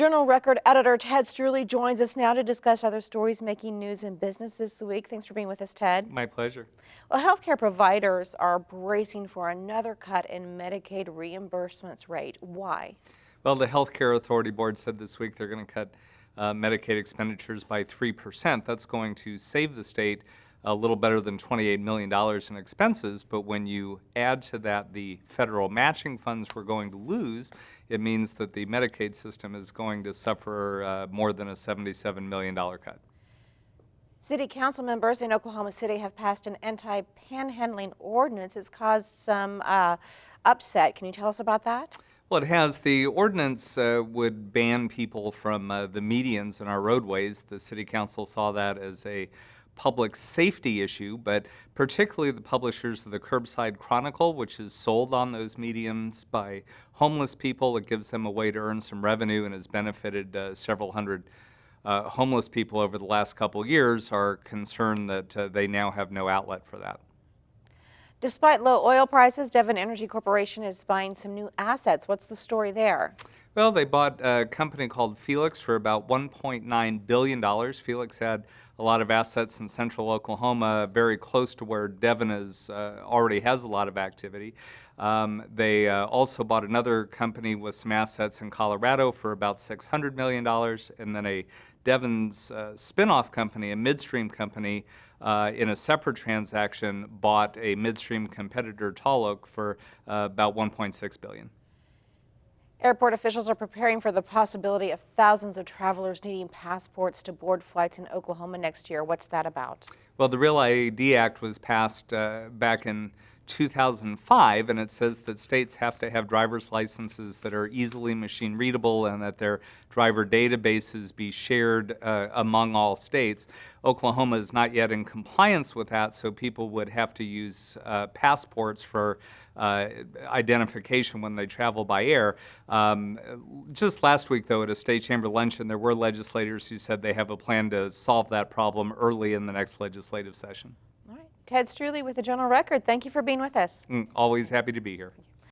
Journal Record editor Ted Struley joins us now to discuss other stories making news in business this week. Thanks for being with us, Ted. My pleasure. Well, healthcare providers are bracing for another cut in Medicaid reimbursements rate. Why? Well, the Healthcare Authority Board said this week they're going to cut Medicaid expenditures by 3%. That's going to save the state a little better than $28 million in expenses, but when you add to that the federal matching funds we're going to lose, it means that the Medicaid system is going to suffer more than a $77 million cut. City council members in Oklahoma City have passed an anti-panhandling ordinance. It's caused some upset. Can you tell us about that? Well, it has. The ordinance would ban people from the medians in our roadways. The city council saw that as a public safety issue, but particularly the publishers of the Curbside Chronicle, which is sold on those mediums by homeless people. It gives them a way to earn some revenue and has benefited several hundred homeless people over the last couple years, are concerned that they now have no outlet for that. Despite low oil prices, Devon Energy Corporation is buying some new assets. What's the story there? Well, they bought a company called Felix for about $1.9 billion. Felix had a lot of assets in central Oklahoma, very close to where Devon already has a lot of activity. They also bought another company with some assets in Colorado for about $600 million, and then a Devon's spinoff company, a midstream company, in a separate transaction, bought a midstream competitor, Tall Oak, for about $1.6 billion. Airport officials are preparing for the possibility of thousands of travelers needing passports to board flights in Oklahoma next year. What's that about? Well, the Real ID Act was passed back in 2005, and it says that states have to have driver's licenses that are easily machine readable and that their driver databases be shared among all states. Oklahoma is not yet in compliance with that, so people would have to use passports for identification when they travel by air. Just last week, though, at a state chamber luncheon, there were legislators who said they have a plan to solve that problem early in the next legislative session. All right. Ted Struley with the Journal Record. Thank you for being with us. Always happy to be here.